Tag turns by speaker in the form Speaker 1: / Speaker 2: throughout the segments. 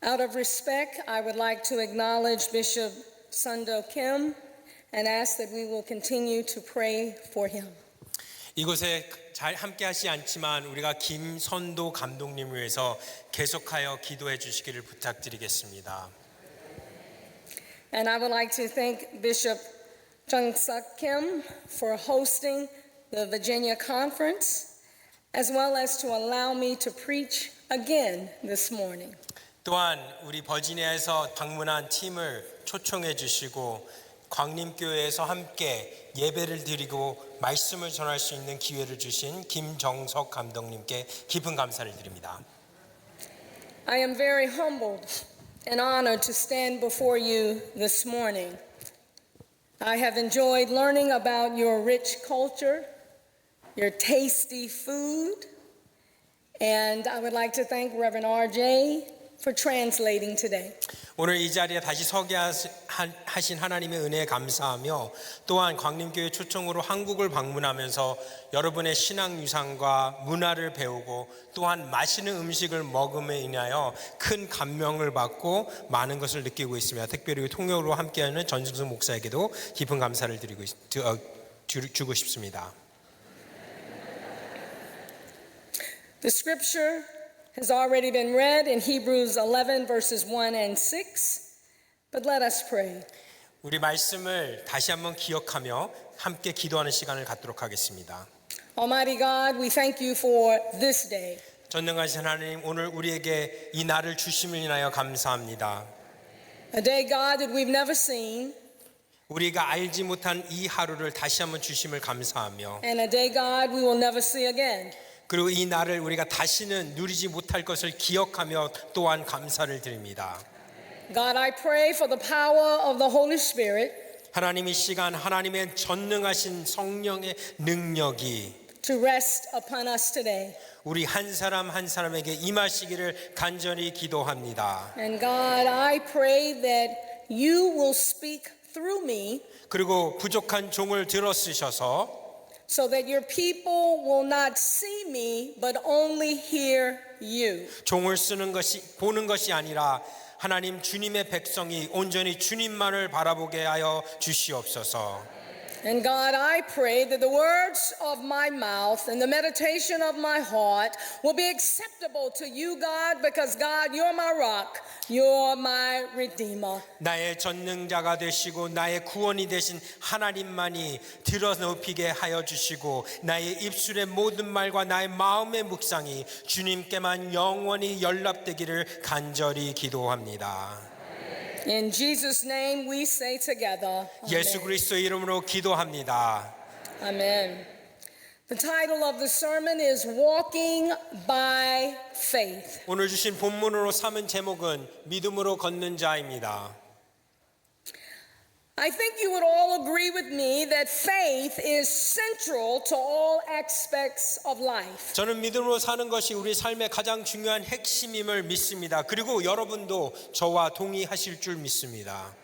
Speaker 1: Out of respect, I would like to acknowledge Bishop Sando Kim and ask that we will continue to pray for him.
Speaker 2: 이곳에 잘 함께하지 않지만 우리가 김선도 감독님을 위해서 계속하여 기도해 주시기를 부탁드리겠습니다.
Speaker 1: And I would like to thank Bishop Jung-Suk Kim for hosting the Virginia Conference, as well as to allow me to preach again this morning.
Speaker 2: 또한 우리 버지니아에서 방문한 팀을 초청해 주시고 광림교회에서 함께 예배를 드리고 말씀을 전할 수 있는 기회를 주신 김정석 감독님께 깊은 감사를 드립니다.
Speaker 1: I am very humbled and honored to stand before you this morning. I have enjoyed learning about your rich culture, your tasty food, and I would like to thank Reverend R.J. for translating today.
Speaker 2: 오늘 이 자리에 다시 서게 하신 하나님의 은혜에 감사하며 또한 광림교회 초청으로 한국을 방문하면서 여러분의 신앙 유산과 문화를 배우고 또한 맛있는 음식을 먹음에 인하여 큰 감명을 받고 많은 것을 느끼고 있습니다. 특별히 통역으로 함께하는 전승수 목사에게도 깊은 감사를 주고 싶습니다.
Speaker 1: The scripture has already been read in Hebrews 11 verses 1 and 6, but let us pray.
Speaker 2: 우리 말씀을 다시 한번 기억하며 함께 기도하는 시간을 갖도록 하겠습니다.
Speaker 1: Almighty God, we thank you for this day.
Speaker 2: 전능하신 하나님, 오늘 우리에게 이 날을 주심을 인하여 감사합니다.
Speaker 1: A day, God, that we've never seen,
Speaker 2: 우리가 알지 못한 이 하루를 다시 한번 주심을 감사하며
Speaker 1: and a day, God, we will never see again.
Speaker 2: 그리고 이 날을 우리가 다시는 누리지 못할 것을 기억하며 또한 감사를 드립니다.
Speaker 1: God, I pray for the power of the Holy Spirit
Speaker 2: 하나님 이 시간 하나님의 전능하신 성령의 능력이
Speaker 1: to rest upon us today.
Speaker 2: 우리 한 사람 한 사람에게 임하시기를 간절히 기도합니다.
Speaker 1: And God, I pray that you will speak through me
Speaker 2: 그리고 부족한 종을 들어 쓰셔서
Speaker 1: so that your people will not see me but only hear you.
Speaker 2: 종을 쓰는 것이 보는 것이 아니라 하나님 주님의 백성이 온전히 주님만을 바라보게 하여 주시옵소서.
Speaker 1: And God, I pray that the words of my mouth and the meditation of my heart will be acceptable to you, God, because God, you're my rock, you're my redeemer.
Speaker 2: 나의 전능자가 되시고 나의 구원이 되신 하나님만이 들어 높이게 하여 주시고 나의 입술의 모든 말과 나의 마음의 묵상이 주님께만 영원히 연락되기를 간절히 기도합니다.
Speaker 1: In Jesus' name we say together.
Speaker 2: 예수 그리스도의 이름으로 기도합니다.
Speaker 1: Amen. The title of the sermon is Walking by Faith.
Speaker 2: 오늘 주신 본문으로 삼은 제목은 믿음으로 걷는 자입니다.
Speaker 1: I think you would all agree with me that faith is central to all aspects of life.
Speaker 2: 저는 믿음으로 사는 것이 우리 삶의 가장 중요한 핵심임을 믿습니다. 그리고 여러분도 저와 동의하실 줄 믿습니다.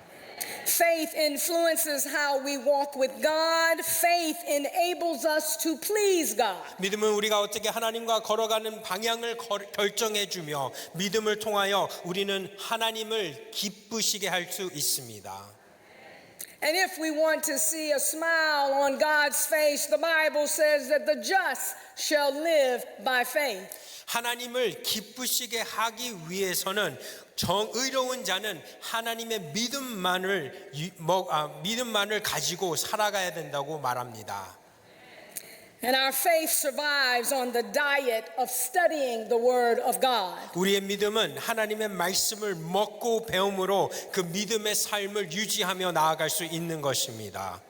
Speaker 1: Faith influences how we walk with God. Faith enables us to please God.
Speaker 2: 믿음은 우리가 어떻게 하나님과 걸어가는 방향을 결정해 주며 믿음을 통하여 우리는 하나님을 기쁘시게 할 수 있습니다.
Speaker 1: And if we want to see a smile on God's face, the Bible says that the just shall live by faith.
Speaker 2: 하나님을 기쁘시게 하기 위해서는 의로운 자는 하나님의 믿음만을 가지고 살아가야 된다고 말합니다.
Speaker 1: And our faith survives on the diet of studying the Word of God.
Speaker 2: 우리의 믿음은 하나님의 말씀을 먹고 배움으로 그 믿음의 삶을 유지하며 나아갈 수 있는 것입니다.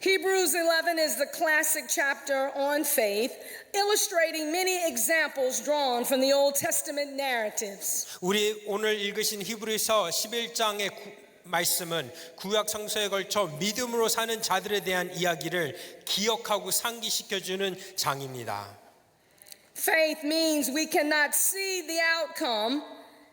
Speaker 1: Hebrews 11 is the classic chapter on faith, illustrating many examples drawn from the Old Testament narratives.
Speaker 2: 우리 오늘 읽으신 히브리서 11장의 말씀은 구약 성서에 걸쳐 믿음으로 사는 자들에 대한 이야기를 기억하고 상기시켜주는 장입니다.
Speaker 1: Faith means we cannot see the outcome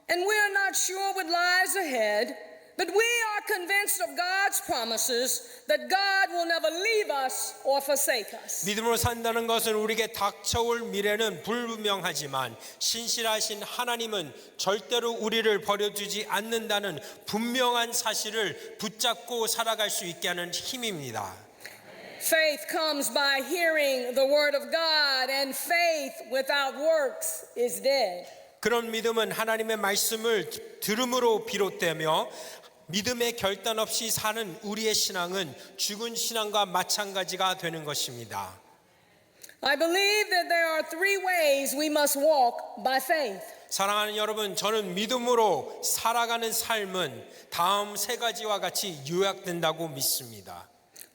Speaker 1: and we're not sure what lies ahead, But we are convinced of God's promises that God will never leave us or forsake us.
Speaker 2: 믿음으로 산다는 것은 우리에게 닥쳐올 미래는 불분명하지만 신실하신 하나님은 절대로 우리를 버려두지 않는다는 분명한 사실을 붙잡고 살아갈 수 있게 하는 힘입니다.
Speaker 1: Faith comes by hearing the word of God, and faith without works is dead.
Speaker 2: 그런 믿음은 하나님의 말씀을 들음으로 비롯되며 믿음의 결단 없이 사는 우리의 신앙은 죽은 신앙과 마찬가지가 되는 것입니다.
Speaker 1: I believe that there are three ways we must walk by faith.
Speaker 2: 사랑하는 여러분, 저는 믿음으로 살아가는 삶은 다음 세 가지와 같이 요약된다고 믿습니다.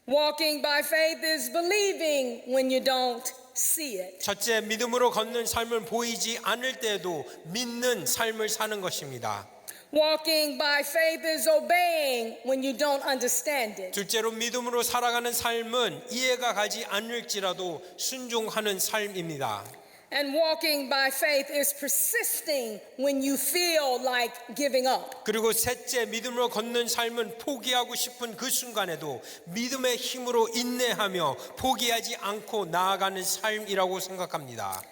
Speaker 1: Walking by faith is believing when you don't see it.
Speaker 2: 첫째, 믿음으로 걷는 삶은 보이지 않을 때에도 믿는 삶을 사는 것입니다.
Speaker 1: Walking by faith is obeying when you don't understand it.
Speaker 2: 둘째로 믿음으로 살아가는 삶은 이해가 가지 않을지라도 순종하는 삶입니다.
Speaker 1: And walking by faith is persisting when you feel like giving up.
Speaker 2: 그리고 셋째, 믿음으로 걷는 삶은 포기하고 싶은 그 순간에도 믿음의 힘으로 인내하며 포기하지 않고 나아가는 삶이라고 생각합니다.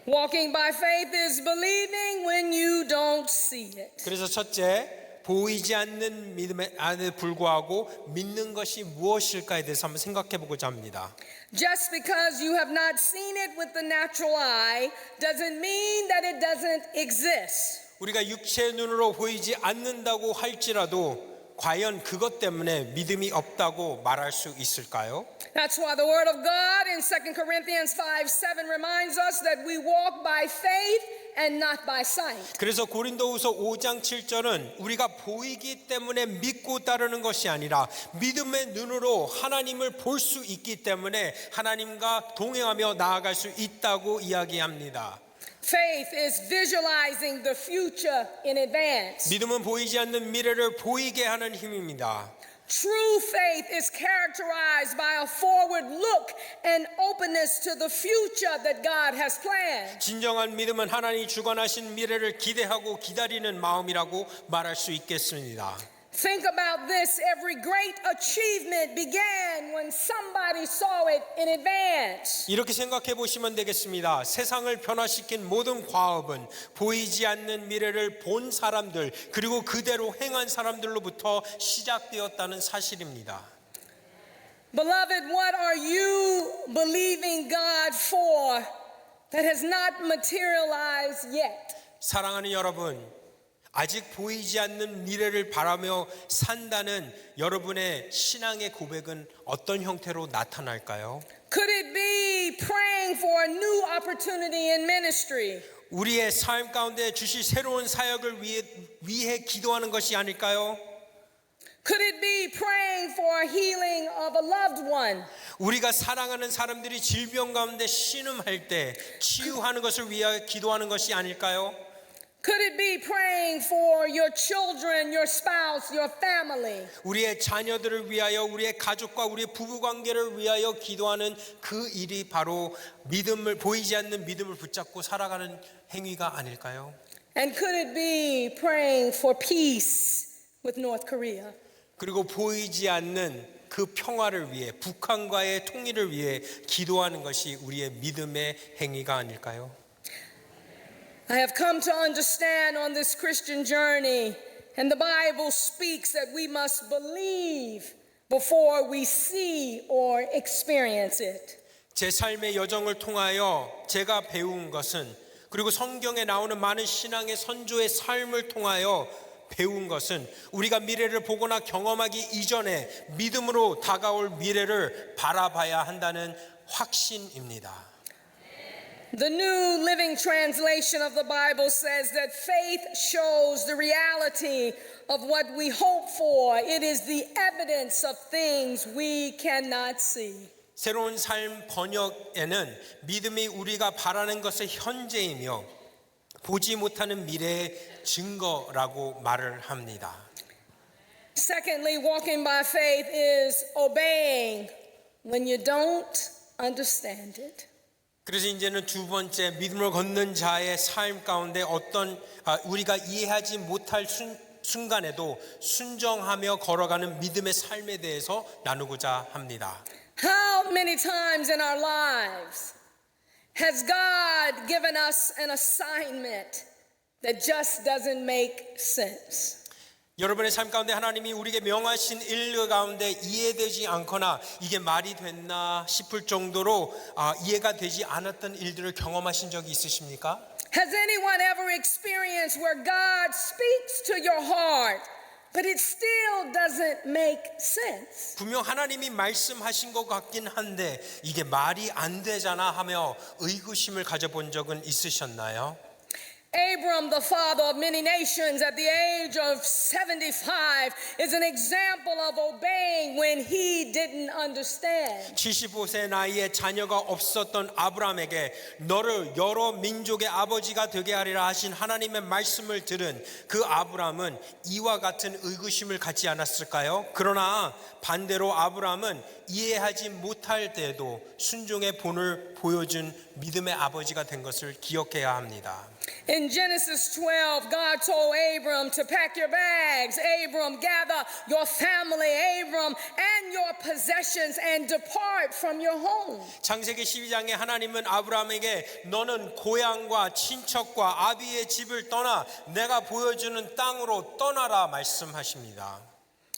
Speaker 1: Walking by faith is believing when you don't see it.
Speaker 2: 그래서 첫째, 보이지 않는 믿음에 불구하고 믿는 것이 무엇일까에 대해서 한번 생각해 보고자 합니다.
Speaker 1: Just because you have not seen it with the natural eye doesn't mean that it doesn't exist.
Speaker 2: 우리가 육체의 눈으로 보이지 않는다고 할지라도 과연 그것 때문에 믿음이 없다고 말할 수 있을까요?
Speaker 1: That's why the word of God in 2 Corinthians 5:7 reminds us that we walk by faith and not by sight.
Speaker 2: 그래서 고린도후서 5장 7절은 우리가 보이기 때문에 믿고 따르는 것이 아니라 믿음의 눈으로 하나님을 볼 수 있기 때문에 하나님과 동행하며 나아갈 수 있다고 이야기합니다.
Speaker 1: Faith is visualizing the future in advance.
Speaker 2: 믿음은 보이지 않는 미래를 보이게 하는 힘입니다.
Speaker 1: True faith is characterized by a forward look and openness to the future that God has planned.
Speaker 2: 진정한 믿음은 하나님이 주관하신 미래를 기대하고 기다리는 마음이라고 말할 수 있겠습니다.
Speaker 1: Think about this. Every great achievement began when somebody saw it in advance.
Speaker 2: 이렇게 생각해 보시면 되겠습니다. 세상을 변화시킨 모든 과업은 보이지 않는 미래를 본 사람들 그리고 그대로 행한 사람들로부터 시작되었다는 사실입니다.
Speaker 1: Beloved, what are you believing God for that has not materialized yet?
Speaker 2: 사랑하는 여러분, 아직 보이지 않는 미래를 바라며 산다는 여러분의 신앙의 고백은 어떤 형태로 나타날까요?
Speaker 1: Could it be praying for a new opportunity in ministry?
Speaker 2: 우리의 삶 가운데 주실 새로운 사역을 위해 기도하는 것이 아닐까요?
Speaker 1: Could it be praying for healing of a loved one?
Speaker 2: 우리가 사랑하는 사람들이 질병 가운데 신음할 때 치유하는 것을 위하여 기도하는 것이 아닐까요?
Speaker 1: Could it be praying for your children, your spouse, your family?
Speaker 2: 우리의 자녀들을 위하여 우리의 가족과 우리의 부부 관계를 위하여 기도하는 그 일이 바로 믿음을 보이지 않는 믿음을 붙잡고 살아가는 행위가 아닐까요?
Speaker 1: And could it be praying for peace with North Korea?
Speaker 2: 그리고 보이지 않는 그 평화를 위해 북한과의 통일을 위해 기도하는 것이 우리의 믿음의 행위가 아닐까요?
Speaker 1: I have come to understand on this Christian journey, and the Bible speaks that we must believe before we see or experience it.
Speaker 2: 제 삶의 여정을 통하여 제가 배운 것은 그리고 성경에 나오는 많은 신앙의 선조의 삶을 통하여 배운 것은 우리가 미래를 보거나 경험하기 이전에 믿음으로 다가올 미래를 바라봐야 한다는 확신입니다.
Speaker 1: The New Living Translation of the Bible says that faith shows the reality of what we hope for. It is the evidence of things we cannot see.
Speaker 2: 새로운 삶 번역에는 믿음이 우리가 바라는 것의 현재이며 보지 못하는 미래의 증거라고 말을 합니다.
Speaker 1: Secondly, walking by faith is obeying when you don't understand it.
Speaker 2: 그래서 이제는 두 번째 믿음을 걷는 자의 삶 가운데 어떤 우리가 이해하지 못할 순간에도 순종하며 걸어가는 믿음의 삶에 대해서 나누고자 합니다.
Speaker 1: How many times in our lives has God given us an assignment that just doesn't make sense?
Speaker 2: 여러분의 삶 가운데 하나님이 우리에게 명하신 일 가운데 이해되지 않거나 이게 말이 됐나 싶을 정도로 이해가 되지 않았던 일들을 경험하신 적이 있으십니까?
Speaker 1: Has anyone ever experienced where God speaks to your heart, but it still doesn't make sense?
Speaker 2: 분명 하나님이 말씀하신 것 같긴 한데 이게 말이 안 되잖아 하며 의구심을 가져본 적은 있으셨나요?
Speaker 1: Abram, the father of many nations, at the age of 75, is an example of obeying when he didn't understand.
Speaker 2: 75세 나이에 자녀가 없었던 아브라함에게 너를 여러 민족의 아버지가 되게 하리라 하신 하나님의 말씀을 들은 그 아브라함은 이와 같은 의구심을 갖지 않았을까요? 그러나 반대로 아브라함은 이해하지 못할 때에도 순종의 본을 보여준 믿음의 아버지가 된 것을 기억해야 합니다.
Speaker 1: In Genesis 12, God told Abram to pack your bags. Abram, gather your family, Abram, and your possessions and depart from your home.
Speaker 2: 창세기 12장에 하나님은 아브라함에게 너는 고향과 친척과 아비의 집을 떠나 내가 보여주는 땅으로 떠나라 말씀하십니다.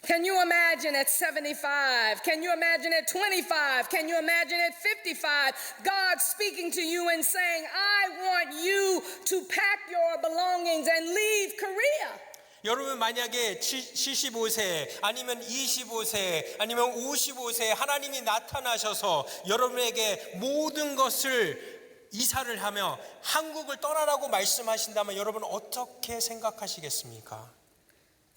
Speaker 1: Can you imagine at 75? Can you imagine at 25? Can you imagine at 55? God speaking to you and saying, I want you to pack your belongings and leave Korea.
Speaker 2: 여러분 만약에 75세 아니면 25세 아니면 55세 하나님이 나타나셔서 여러분에게 모든 것을 이사를 하며 한국을 떠나라고 말씀하신다면 여러분 어떻게 생각하시겠습니까?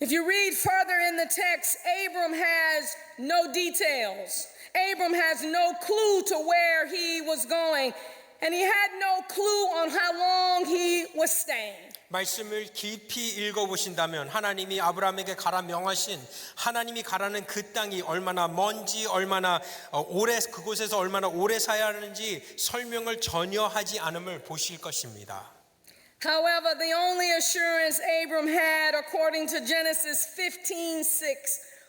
Speaker 1: If you read further in the text, Abram has no details. Abram has no clue to where he was going, and he had no clue on how long he was staying.
Speaker 2: 말씀을 깊이 읽어보신다면 하나님이 아브라함에게 가라 명하신 하나님이 가라는 그 땅이 얼마나 먼지 얼마나 오래 그곳에서 얼마나 오래 사야 하는지 설명을 전혀 하지 않음을 보실 것입니다.
Speaker 1: However, the only assurance Abram had, according to Genesis 15:6,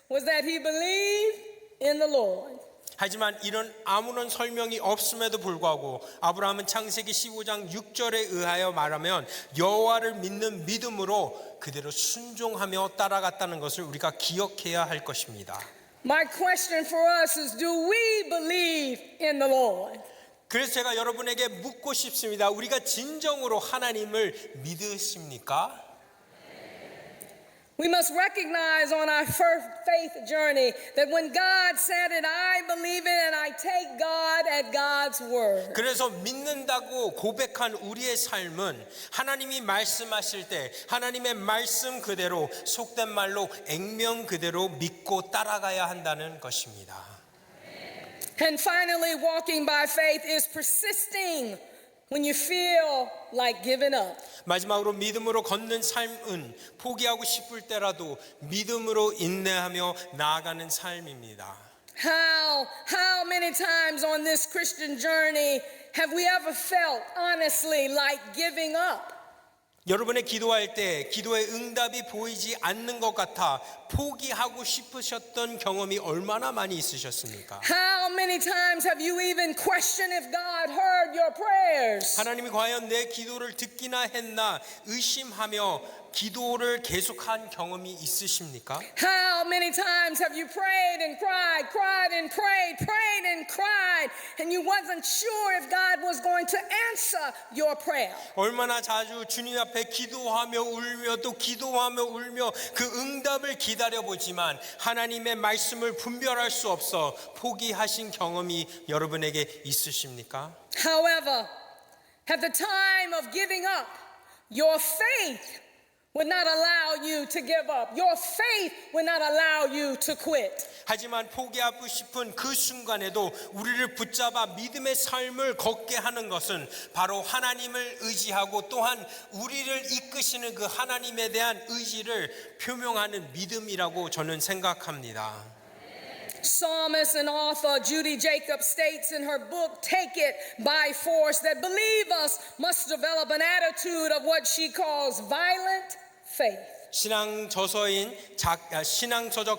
Speaker 1: was that he believed in the Lord.
Speaker 2: 하지만 이런 아무런 설명이 없음에도 불구하고 아브라함은 창세기 15장 6절에 의하여 말하면 여호와를 믿는 믿음으로 그대로 순종하며 따라갔다는 것을 우리가 기억해야 할 것입니다.
Speaker 1: My question for us is, do we believe in the Lord?
Speaker 2: 그래서 제가 여러분에게 묻고 싶습니다. 우리가 진정으로 하나님을 믿으십니까?
Speaker 1: We must recognize on our first faith journey that when God said it, I believe it and I take God at God's word.
Speaker 2: 그래서 믿는다고 고백한 우리의 삶은 하나님이 말씀하실 때 하나님의 말씀 그대로 속된 말로 액면 그대로 믿고 따라가야 한다는 것입니다.
Speaker 1: And finally, walking by faith is persisting when you feel like giving up.
Speaker 2: 마지막으로 믿음으로 걷는 삶은 포기하고 싶을 때라도 믿음으로 인내하며 나아가는 삶입니다.
Speaker 1: How many times on this Christian journey have we ever felt honestly like giving up?
Speaker 2: 여러분의 기도할 때 기도의 응답이 보이지 않는 것 같아 포기하고 싶으셨던 경험이 얼마나 많이 있으셨습니까?
Speaker 1: How many times have you even questioned if God heard your prayers?
Speaker 2: 하나님이 과연 내 기도를 듣기나 했나 의심하며 기도를 계속한 경험이 있으십니까?
Speaker 1: How many times have you prayed and cried, cried and prayed, prayed and cried, and you wasn't sure if God was going to answer your prayer?
Speaker 2: 얼마나 자주 주님 앞에 기도하며 울며 또 기도하며 울며 그 응답을 기다려보지만 하나님의 말씀을 분별할 수 없어 포기하신 경험이 여러분에게 있으십니까?
Speaker 1: However, at the time of giving up, your faith would not allow you to give up. Your faith would not allow you to quit.
Speaker 2: 하지만 포기하고 싶은 그 순간에도 우리를 붙잡아 믿음의 삶을 걷게 하는 것은 바로 하나님을 의지하고 또한 우리를 이끄시는 그 하나님에 대한 의지를 표명하는 믿음이라고 저는 생각합니다.
Speaker 1: Psalmist and author Judy Jacobs states in her book, Take It by Force, that believers must develop an attitude of what she calls violent faith.
Speaker 2: 신앙서적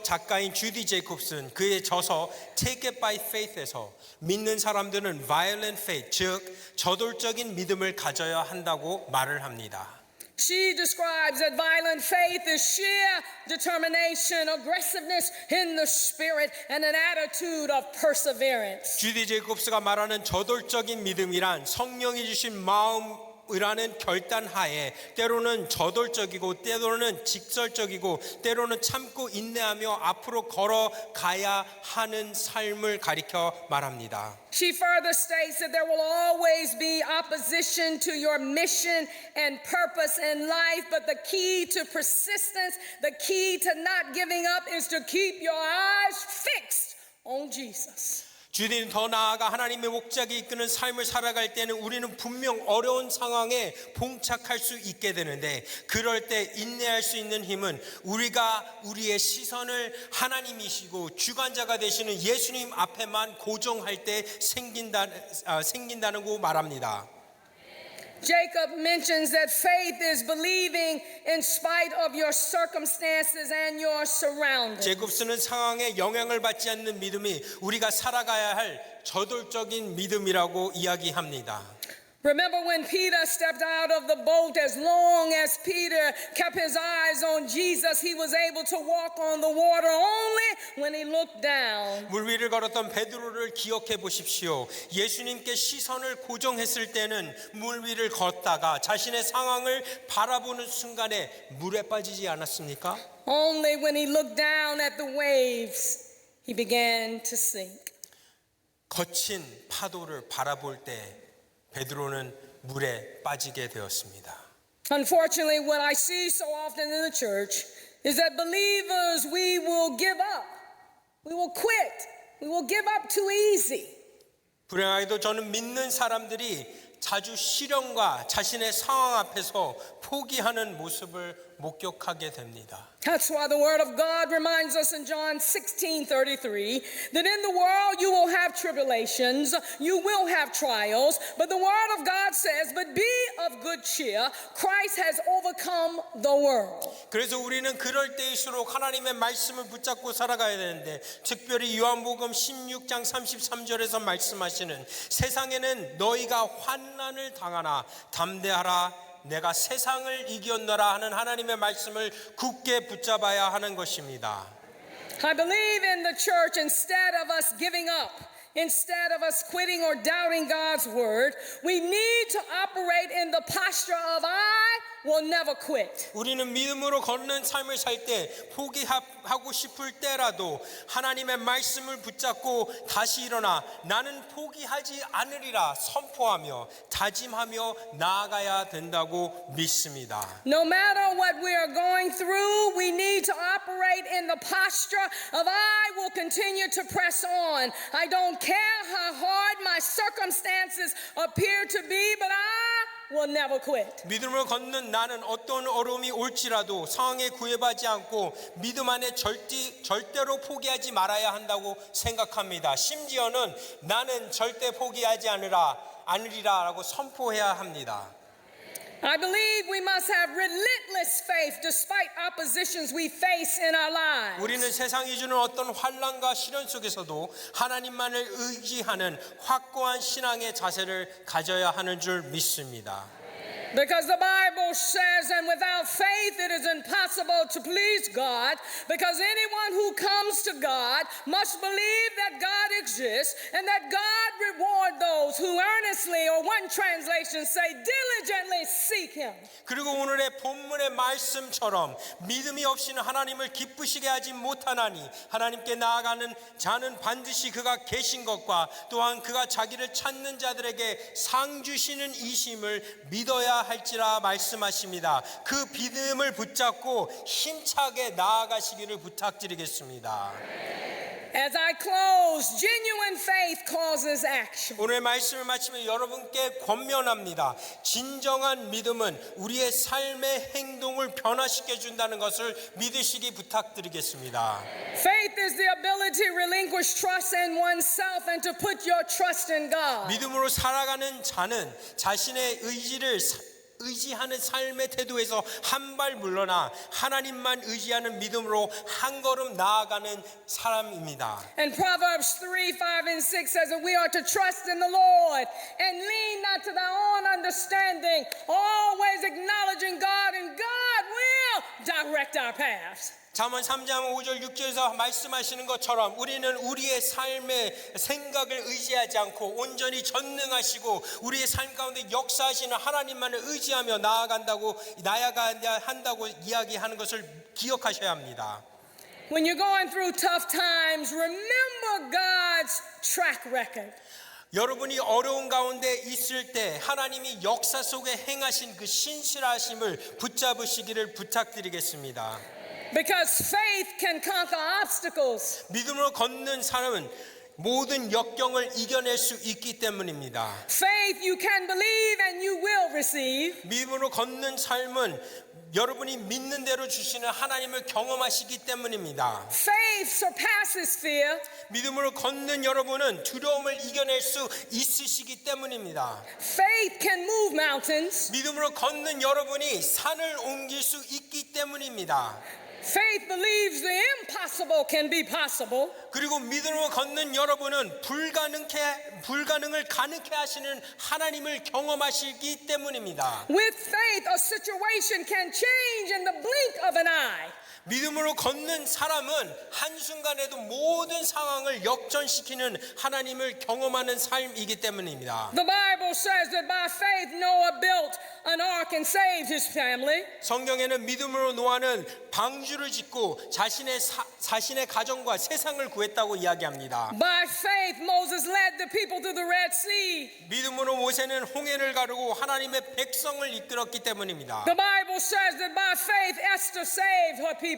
Speaker 2: 작가인 주디 제이콥슨 그의 저서 Take It by Faith에서 믿는 사람들은 violent faith, 즉 저돌적인 믿음을 가져야 한다고 말을 합니다.
Speaker 1: She describes that violent faith is sheer determination, aggressiveness in the spirit, and an attitude of perseverance.
Speaker 2: 주디 제이콥스가 말하는 저돌적인 믿음이란 성령이 주신 마음이라는 결단 하에 때로는 저돌적이고 때로는 직설적이고 때로는 참고 인내하며 앞으로 걸어가야 하는 삶을 가리켜 말합니다.
Speaker 1: She further states that there will always be opposition to your mission and purpose in life, but the key to persistence, the key to not giving up is to keep your eyes fixed on Jesus.
Speaker 2: 주디는 더 나아가 하나님의 목적이 이끄는 삶을 살아갈 때는 우리는 분명 어려운 상황에 봉착할 수 있게 되는데 그럴 때 인내할 수 있는 힘은 우리가 우리의 시선을 하나님이시고 주관자가 되시는 예수님 앞에만 고정할 때 생긴다고 말합니다.
Speaker 1: Jacob mentions that faith is believing in spite of your circumstances and your surroundings.
Speaker 2: 제곱스는 상황에 영향을 받지 않는 믿음이 우리가 살아가야 할 저돌적인 믿음이라고 이야기합니다.
Speaker 1: Remember when Peter stepped out of the boat, as long as Peter kept his eyes on Jesus, he was able to walk on the water only when he looked down.
Speaker 2: 물 위를 걸었던 베드로를 기억해 보십시오. 예수님께 시선을 고정했을 때는 물 위를 걷다가 자신의 상황을 바라보는 순간에 물에 빠지지 않았습니까?
Speaker 1: Only when he looked down at the waves, he began to sink.
Speaker 2: 거친 파도를 바라볼 때 베드로는 물에 빠지게 되었습니다.
Speaker 1: Unfortunately, what I see so often in the church is that believers, we will give up. We will quit. We will give up too easy.
Speaker 2: 불행하게도 저는 믿는 사람들이 자주 시련과 자신의 상황 앞에서 포기하는 모습을 목격하게 됩니다.
Speaker 1: That's why the word of God reminds us in John 16:33 that in the world you will have tribulations, you will have trials, but the word of God says, but be of good cheer, Christ has overcome the world.
Speaker 2: 그래서 우리는 그럴 때일수록 하나님의 말씀을 붙잡고 살아가야 되는데 특별히 요한복음 16장 33절에서 말씀하시는 세상에는 너희가 환난을 당하나 담대하라 내가 세상을 이겼노라 하는 하나님의 말씀을 굳게 붙잡아야 하는 것입니다.
Speaker 1: I believe in the church, instead of us giving up, instead of us quitting or doubting God's word, we need to operate in the posture of I will never quit.
Speaker 2: 우리는 믿음으로 걷는 삶을 살 때 포기하고 싶을 때라도 하나님의 말씀을 붙잡고 다시 일어나 나는 포기하지 않으리라 선포하며 다짐하며 나아가야 된다고 믿습니다.
Speaker 1: No matter what we are going through, we need to operate in the posture of I will continue to press on. I don't care how hard my circumstances appear to be, but I will never quit.
Speaker 2: 믿음으로 걷는 나는 어떤 어려움이 올지라도 상황에 구애받지 않고 믿음 안에 절대로 포기하지 말아야 한다고 생각합니다. 심지어는 나는 절대 포기하지 않으리라라고 선포해야 합니다.
Speaker 1: I believe we must have relentless faith despite oppositions we face in our lives.
Speaker 2: 우리는 세상이 주는 어떤 환난과 시련 속에서도 하나님만을 의지하는 확고한 신앙의 자세를 가져야 하는 줄 믿습니다.
Speaker 1: Because the Bible says, and without faith it is impossible to please God, because anyone who comes to God must believe that God exists and that God reward those who earnestly, or one translation say, diligently seek Him.
Speaker 2: 그리고 오늘의 본문의 말씀처럼 믿음이 없이는 하나님을 기쁘시게 하지 못하나니 하나님께 나아가는 자는 반드시 그가 계신 것과 또한 그가 자기를 찾는 자들에게 상 주시는 이심을 믿어야 할지라 말씀하십니다. 그 믿음을 붙잡고 힘차게 나아가시기를 부탁드리겠습니다.
Speaker 1: As I close, genuine faith causes action.
Speaker 2: 오늘 말씀을 마치면 여러분께 권면합니다. 진정한 믿음은 우리의 삶의 행동을 변화시켜 준다는 것을 믿으시기 부탁드리겠습니다.
Speaker 1: Faith is the ability to relinquish trust in oneself and to put your trust in God.
Speaker 2: 믿음으로 살아가는 자는 자신의 의지하는 삶의 태도에서 한 발 물러나 하나님만 의지하는 믿음으로 한 걸음 나아가는 사람입니다.
Speaker 1: And Proverbs 3, 5, and 6 says that we are to trust in the Lord and lean not to our own understanding, always acknowledging God, and God will direct our paths.
Speaker 2: 잠언 3장 5절 6절에서 말씀하시는 것처럼 우리는 우리의 삶의 생각을 의지하지 않고 온전히 전능하시고 우리의 삶 가운데 역사하시는 하나님만을 의지하며 나아가야 한다고 이야기하는 것을 기억하셔야 합니다.
Speaker 1: When you're going through tough times, remember God's track record.
Speaker 2: 여러분이 어려운 가운데 있을 때 하나님이 역사 속에 행하신 그 신실하심을 붙잡으시기를 부탁드리겠습니다.
Speaker 1: Because faith can conquer obstacles.
Speaker 2: 믿음으로 걷는 사람은 모든 역경을 이겨낼 수 있기 때문입니다.
Speaker 1: Faith you can believe and you will receive.
Speaker 2: 믿음으로 걷는 삶은 여러분이 믿는 대로 주시는 하나님을 경험하시기 때문입니다.
Speaker 1: Faith surpasses fear.
Speaker 2: 믿음으로 걷는 여러분은 두려움을 이겨낼 수 있으시기 때문입니다.
Speaker 1: Faith can move mountains.
Speaker 2: 믿음으로 걷는 여러분이 산을 옮길 수 있기 때문입니다.
Speaker 1: Faith believes the impossible can be possible.
Speaker 2: 그리고 믿음으로 걷는 여러분은 불가능을 가능케 하시는 하나님을 경험하시기 때문입니다.
Speaker 1: With faith, a situation can change in the blink of an eye.
Speaker 2: 믿음으로 걷는 사람은 한순간에도 모든 상황을 역전시키는 하나님을 경험하는 삶이기 때문입니다.
Speaker 1: The Bible says that by faith Noah built an ark and saved his family.
Speaker 2: 성경에는 믿음으로 노아는 방주를 짓고 자신의 가정과 세상을 구했다고 이야기합니다.
Speaker 1: By faith Moses led the people through the Red Sea.
Speaker 2: 믿음으로 모세는 홍해를 가르고 하나님의 백성을 이끌었기 때문입니다.
Speaker 1: The Bible says that by faith Esther saved her people.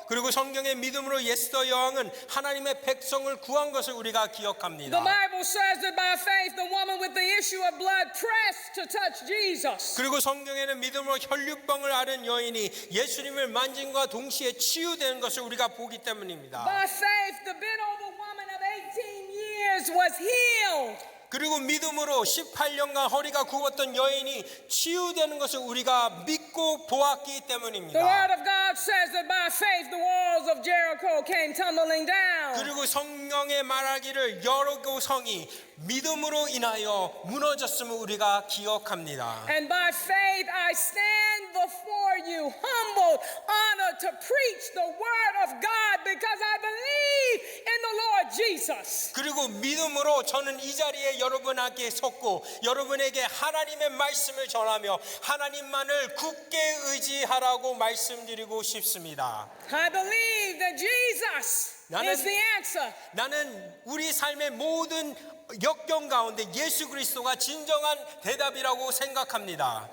Speaker 2: 그리고 성경의 믿음으로 에스더 여왕은 하나님의 백성을 구한 것을 우리가 기억합니다.
Speaker 1: The Bible says that by faith the woman with the issue of blood pressed to touch Jesus.
Speaker 2: 그리고 성경에는 믿음으로 혈류병을 앓은 여인이 예수님을 만짐과 동시에 치유되는 것을 우리가 보기 때문입니다.
Speaker 1: By faith the bent-over woman of 18 years was healed.
Speaker 2: 그리고 믿음으로 18년간 허리가 굽었던 여인이 치유되는 것을 우리가 믿고 보았기
Speaker 1: The
Speaker 2: 때문입니다.
Speaker 1: word of God says that by faith the walls of Jericho came tumbling down.
Speaker 2: 그리고 성경에 말하기를 여리고 성이 믿음으로 인하여 무너졌음을 우리가 기억합니다.
Speaker 1: And by faith I stand before you, humbled, honored to preach the word of God because I believe in the Lord Jesus.
Speaker 2: 그리고 믿음으로 저는 이 자리에 여러분에게 섰고 여러분에게 하나님의 말씀을 전하며 하나님만을 굳게 의지하라고 말씀드리고 싶습니다.
Speaker 1: I believe that Jesus is the answer.
Speaker 2: 나는 우리 삶의 모든 역경 가운데 예수 그리스도가 진정한 대답이라고 생각합니다.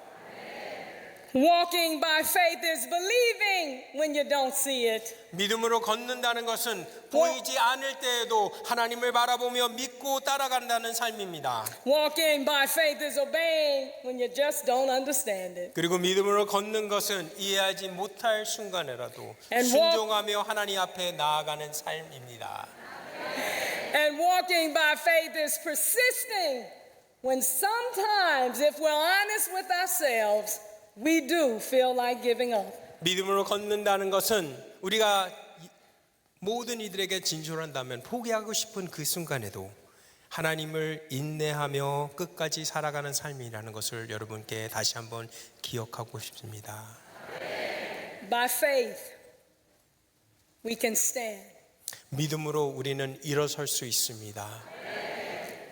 Speaker 1: Walking by faith is believing when you don't see it.
Speaker 2: 믿음으로 걷는다는 것은 보이지 않을 때에도 하나님을 바라보며 믿고 따라간다는 삶입니다.
Speaker 1: Walking by faith is obeying when you just don't understand it.
Speaker 2: 그리고 믿음으로 걷는 것은 이해하지 못할 순간에라도
Speaker 1: And
Speaker 2: 순종하며 하나님 앞에 나아가는 삶입니다.
Speaker 1: And walking by faith is persisting when sometimes, if we're honest with ourselves, we do feel like giving up.
Speaker 2: 믿음으로 걷는다는 것은 우리가 모든 이들에게 진솔한다면 포기하고 싶은 그 순간에도 하나님을 인내하며 끝까지 살아가는 삶이라는 것을 여러분께 다시 한번 기억하고 싶습니다.
Speaker 1: By faith, we can stand.
Speaker 2: 믿음으로 우리는 일어설 수 있습니다.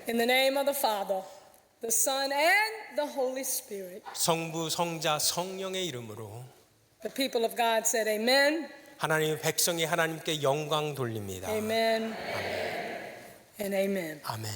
Speaker 1: In the name of the Father, the Son, and the Holy Spirit.
Speaker 2: 성부, 성자, 성령의 이름으로
Speaker 1: The people of God said amen,
Speaker 2: 하나님의 백성이 하나님께 영광 돌립니다.
Speaker 1: amen, and amen.
Speaker 2: 아멘.